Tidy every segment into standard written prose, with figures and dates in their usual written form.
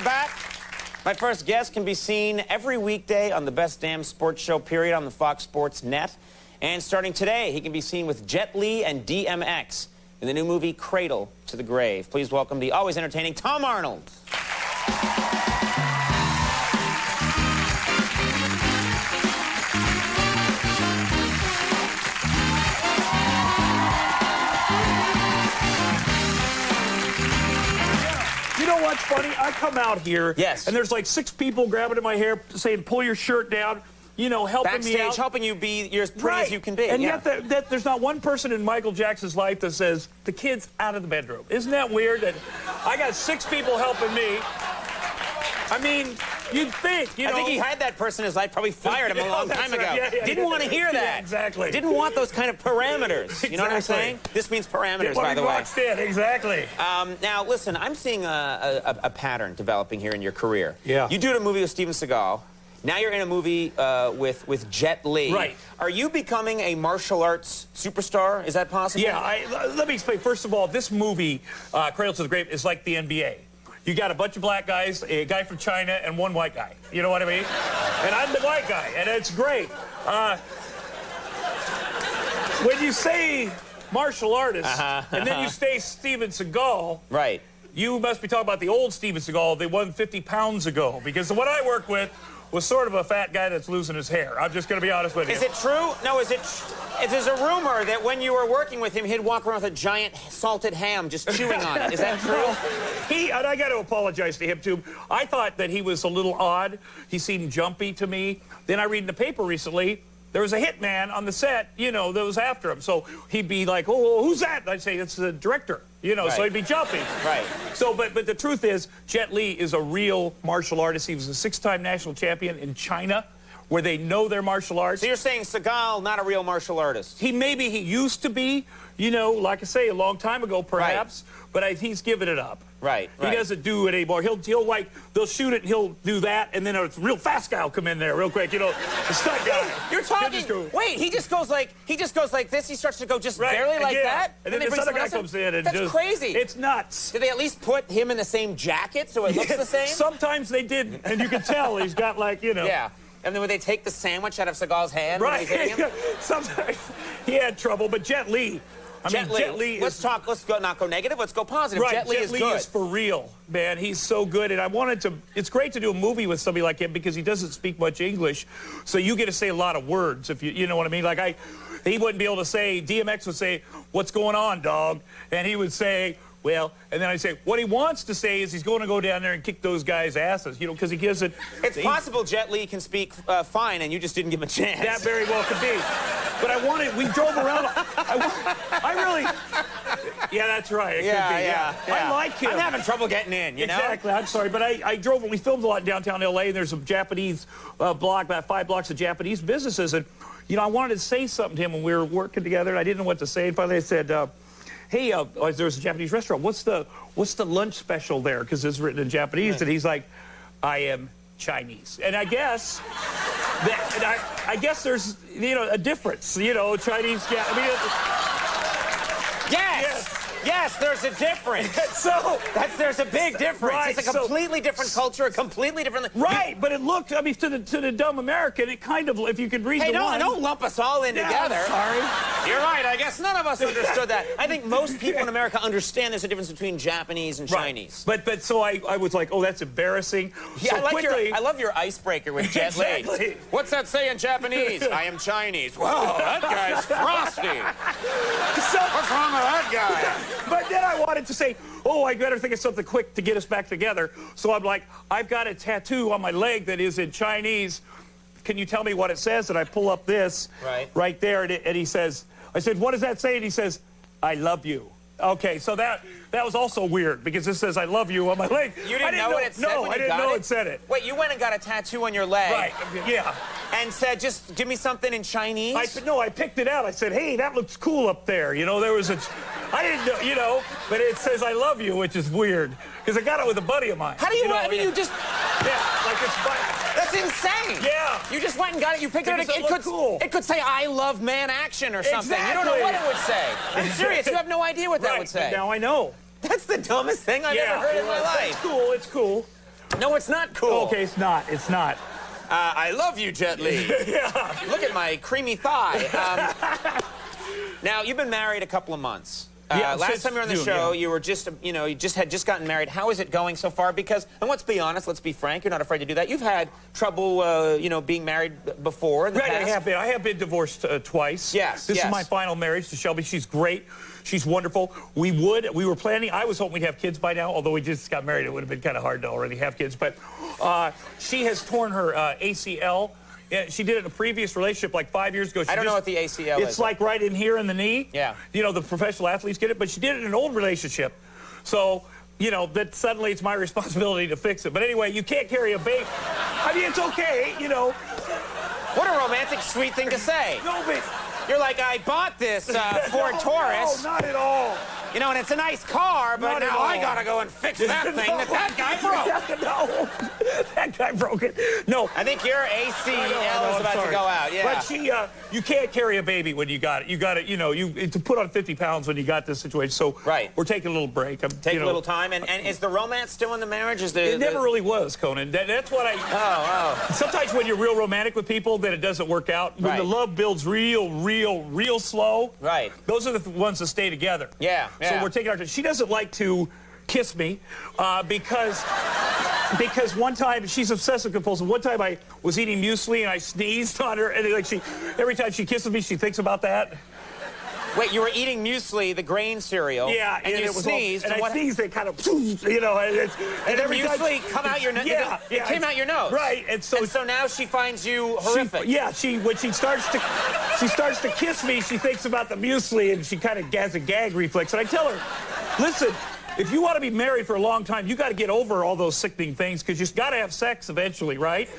back. My first guest can be seen every weekday on the best damn sports show, period, on the Fox Sports Net. And starting today, he can be seen with Jet Li and DMX in the new movie Cradle to the Grave. Please welcome the always entertaining Tom Arnold. You know what's funny? I come out here, yes, and there's like 6 people grabbing at my hair saying, pull your shirt down, you know, helping backstage, me out. helping you be you're as pretty as you can be. And yet there's not one person in Michael Jackson's life that says, the kid's out of the bedroom. Isn't that weird that I got 6 people helping me? I mean, you'd think, you know. I think he had that person in his life, probably fired him a long time ago. Didn't want to hear that. Yeah, exactly. Didn't want those kind of parameters. You know what I'm saying? This means parameters, by the way. Exactly. Now, listen, I'm seeing a pattern developing here in your career. Yeah. You did a movie with Steven Seagal. Now you're in a movie with Jet Li. Right. Are you becoming a martial arts superstar? Is that possible? Yeah, let me explain. First of all, this movie, Cradle to the Grave, is like the NBA. You got a bunch of black guys, a guy from China, and 1 white guy. You know what I mean? And I'm the white guy, and it's great. When you say martial artist, and then you say Steven Seagal, right, you must be talking about the old Steven Seagal, the one 50 pounds ago, because the one I worked with was sort of a fat guy that's losing his hair. I'm just going to be honest with you. Is it true? No, there's a rumor that when you were working with him, he'd walk around with a giant salted ham just chewing on it. Is that true? And I got to apologize to him, too. I thought that he was a little odd. He seemed jumpy to me. Then I read in the paper recently, there was a hitman on the set, you know, that was after him. So he'd be like, oh, who's that? And I'd say, it's the director, you know, so he'd be jumpy. Right. So, but the truth is, Jet Li is a real martial artist. He was a 6-time national champion in China, where they know their martial arts. So you're saying Seagal, not a real martial artist? He used to be, you know, like I say, a long time ago, perhaps, but he's given it up. Right. He doesn't do it anymore. He'll like, they'll shoot it and he'll do that, and then a real fast guy will come in there real quick, you know, the stunt guy. You're talking, wait, he just goes like this, he starts to go just barely like that? And then this other guy comes in and That's crazy. It's nuts. Did they at least put him in the same jacket so it looks the same? Sometimes they didn't, and you can tell he's got like, you know. Yeah. And then would they take the sandwich out of Seagal's hand when he's hitting him? Sometimes he had trouble, but Jet Li. Jet Li is... Let's not go negative, let's go positive. Right, Jet Li is for real, man. He's so good, and I wanted to... It's great to do a movie with somebody like him because he doesn't speak much English, so you get to say a lot of words, if you know what I mean? Like, he wouldn't be able to say... DMX would say, what's going on, dog? And he would say... Well, and then I say, what he wants to say is he's going to go down there and kick those guys' asses, you know, because he gives it... It's possible Jet Li can speak fine, and you just didn't give him a chance. That very well could be. But we drove around... I really... Yeah, that's right. It could be, yeah. I like him. I'm having trouble getting in, you know? Exactly, I'm sorry, but I drove... We filmed a lot in downtown L.A., and there's a Japanese block, about 5 blocks of Japanese businesses, and, you know, I wanted to say something to him when we were working together, and I didn't know what to say, and finally I said... hey, there was a Japanese restaurant. What's the lunch special there? Because it's written in Japanese, and he's like, I am Chinese. And I guess I guess there's, you know, a difference. You know, Chinese. Yeah, I mean. Yes, there's a difference. There's a big difference. Right, it's a completely different culture, a completely different... Right, but it looked, I mean, to the dumb American, it kind of, if you could read the line... Hey, don't lump us all in together. I'm sorry. You're right, I guess none of us understood that. I think most people in America understand there's a difference between Japanese and Chinese. But so I was like, oh, that's embarrassing. Yeah, so I love your icebreaker with Jet Li. Exactly. What's that say in Japanese? I am Chinese. Whoa, that guy's frosty. What's wrong with that guy? But then I wanted to say, oh, I better think of something quick to get us back together. So I'm like, I've got a tattoo on my leg that is in Chinese. Can you tell me what it says? And I pull up this right there, and he says, I said, what does that say? And he says, I love you. Okay, so that was also weird, because it says I love you on my leg. You didn't know what it said? No, I didn't know it said it. Wait, you went and got a tattoo on your leg. Right, yeah. And said, just give me something in Chinese? I picked it out. I said, hey, that looks cool up there. You know, there was I didn't know, you know, but it says I love you, which is weird, because I got it with a buddy of mine. How do you know? I mean, you just... Yeah, like it's... That's insane. Yeah. You just went and got it. You picked it up. Cool. It could say, I love man action or something. Exactly. You don't know what it would say. I'm serious. You have no idea what that would say. Now I know. That's the dumbest thing I've ever heard in my life. It's cool. It's cool. No, it's not cool. Okay, it's not. It's not. I love you, Jet Li. Yeah. Look at my creamy thigh. Now, you've been married a couple of months. Yeah, last time you were on the June, show, yeah. you were just, you had just gotten married. How is it going so far? Because, and let's be honest, let's be frank, you're not afraid to do that. You've had trouble, being married before in the Right, past. I have been divorced twice. Yes, This yes. is my final marriage to Shelby. She's great. She's wonderful. We were planning, I was hoping we'd have kids by now, although we just got married. It would have been kind of hard to already have kids. But she has torn her ACL. Yeah, she did it in a previous relationship like 5 years ago. I don't know what the ACL is. It's like right in here in the knee. Yeah. The professional athletes get it, but she did it in an old relationship. So, that suddenly it's my responsibility to fix it. But anyway, you can't carry a baby. I mean, it's okay, What a romantic, sweet thing to say. No, but... You're like, I bought this Ford Taurus. No, not at all. And it's a nice car, but Not at now all. I gotta go and fix that thing that guy broke. No, that guy broke it. No. I think your ACL I'm is about sorry. to go out, yeah. But you can't carry a baby when you got it. You got to, to put on 50 pounds when you got this situation. So Right. we're taking a little break. Take a little time. And is the romance still in the marriage? It never really was, Conan. That's what I... Oh. Sometimes when you're real romantic with people, then it doesn't work out. When Right. the love builds real slow, Right. those are the ones that stay together. Yeah. So we're taking our time. She doesn't like to kiss me because one time, she's obsessive compulsive. One time I was eating muesli and I sneezed on her, and every time she kisses me, she thinks about that. Wait, you were eating muesli, the grain cereal. Yeah, and you it was sneezed. and I what? sneezed, it kind of, Did the every time muesli come out your nose? Yeah, it came out your nose. Right, and so now she finds you horrific. when she starts to kiss me, she thinks about the muesli, and she kind of has a gag reflex. And I tell her, listen, if you want to be married for a long time, you got to get over all those sickening things, because you got to have sex eventually, right?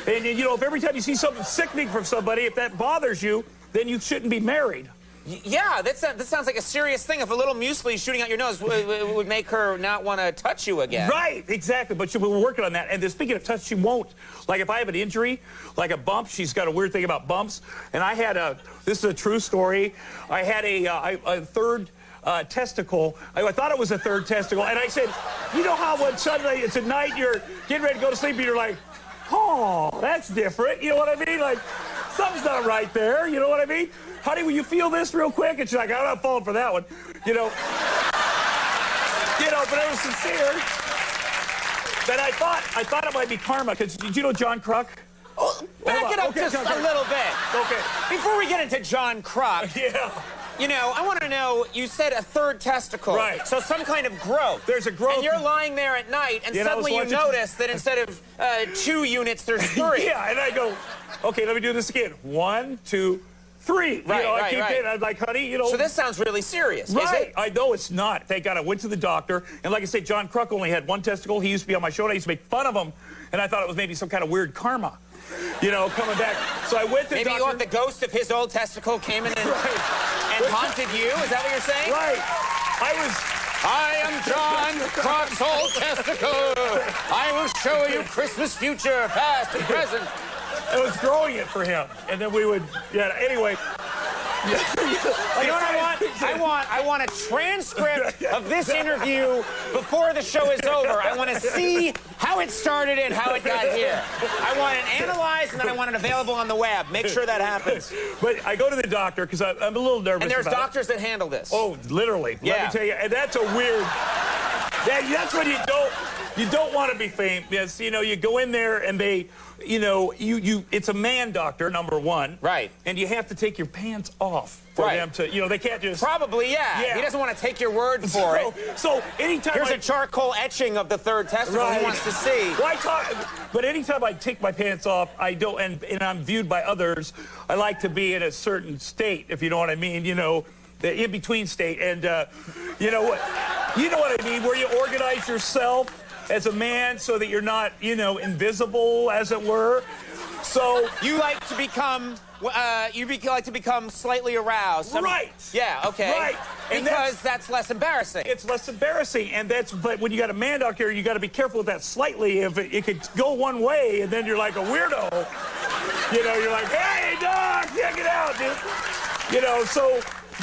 And if every time you see something sickening from somebody, if that bothers you, then you shouldn't be married. Yeah, that sounds like a serious thing. If a little muesli shooting out your nose would make her not want to touch you again. Right, exactly. But we're working on that. And speaking of touch, she won't. Like if I have an injury, like a bump, she's got a weird thing about bumps. And I had this is a true story. I had a third testicle. I thought it was a third testicle. And I said, how when suddenly it's at night, you're getting ready to go to sleep, and you're like, oh, that's different. You know what I mean? Like, something's not right there. You know what I mean? Honey, will you feel this real quick? And she's like, I'm not falling for that one. But it was sincere. But I thought it might be karma, because did you know John Kruk? Oh, back it up just a little bit. Okay. Before we get into John Kruk, Yeah. I want to know, you said a third testicle. Right. So some kind of growth. There's a growth. And you're lying there at night, and suddenly you notice that instead of 2 units, there's 3. Yeah, and I go, okay, let me do this again. 1, 2, 3. Right, I keep getting, I'm like, honey, So this sounds really serious, Right. is it? I know it's not. Thank God I went to the doctor. And like I said, John Kruk only had 1 testicle. He used to be on my show, and I used to make fun of him. And I thought it was maybe some kind of weird karma, coming back. So I went to Maybe doctor. the ghost of his old testicle came in and haunted you? Is that what you're saying? Right. I am John Kruk's old testicle. I will show you Christmas future, past and present. I was growing it for him. And then we would, anyway. You know what I want? I want a transcript of this interview before the show is over. I want to see how it started and how it got here. I want it analyzed, and then I want it available on the web. Make sure that happens. But I go to the doctor because I'm a little nervous. And there's about doctors that handle this. Oh, literally. Yeah. Let me tell you, and that's a weird. That's when you don't want to be famous. You go in there and they. It's a man doctor, number one. Right. And you have to take your pants off for them to, they can't just... Probably, yeah. He doesn't want to take your word for it. So anytime Here's a charcoal etching of the third testicle he wants to see. But anytime I take my pants off, I don't, and I'm viewed by others, I like to be in a certain state, if you know what I mean, the in-between state. And you know what I mean, where you organize yourself as a man so that you're not, invisible, as it were. So you like to become, like to become slightly aroused. Right. Yeah. Okay. Right. And because that's less embarrassing. It's less embarrassing, but when you got a man doc here, you got to be careful with that slightly. If it could go one way, and then you're like a weirdo. You're like, hey, doc, check it out, dude.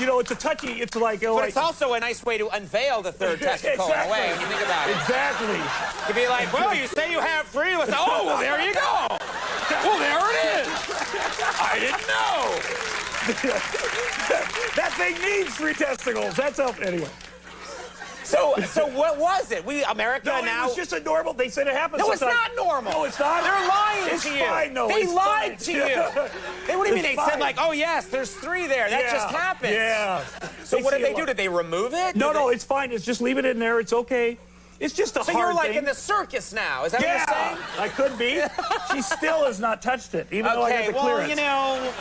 You know, it's a touchy, it's like... But it's also a nice way to unveil the third testicle in a way, when you think about it. Exactly. You'd be like, well, you say you have 3. Let's say, oh, well, there you go. Well, there it is. I didn't know. That thing needs 3 testicles. That's up anyway. So what was it? America No, now... it was just a normal... They said it happens No, it's sometimes. not normal. No, it's not. They're lying it's to you. Fine, no, they it's lied fine. to you. What do you mean? They said, like, oh, yes, there's 3 there. That just happened. Yeah. So what did they do? Did they remove it? No, it's fine. It's just leave it in there. It's okay. It's just a hard thing. So you're like in the circus now. Is that what you're saying? I could be. She still has not touched it, even though I got the clearance. Well, you know,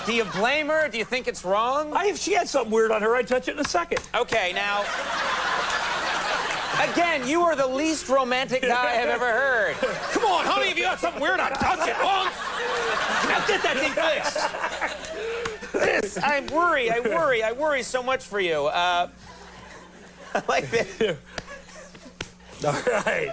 do you blame her? Do you think it's wrong? If she had something weird on her, I'd touch it in a second. Okay, now... Again, you are the least romantic guy I've ever heard. Come on, honey, if you got something weird, I'll touch it once. Now get that thing fixed. I worry so much for you. I like this. All right.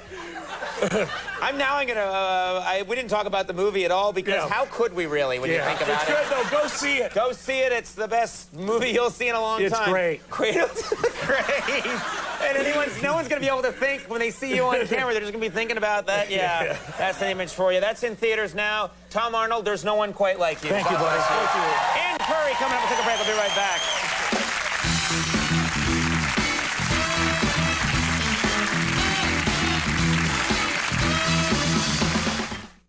We didn't talk about the movie at all because how could we really when you think about it? It's good, though. Go see it. Go see it. It's the best movie you'll see in a long time. It's great. Cradle to the Grave. And no one's going to be able to think when they see you on camera. They're just going to be thinking about that. Yeah, that's an image for you. That's in theaters now. Tom Arnold, there's no one quite like you. Thank you, buddy. Thank you.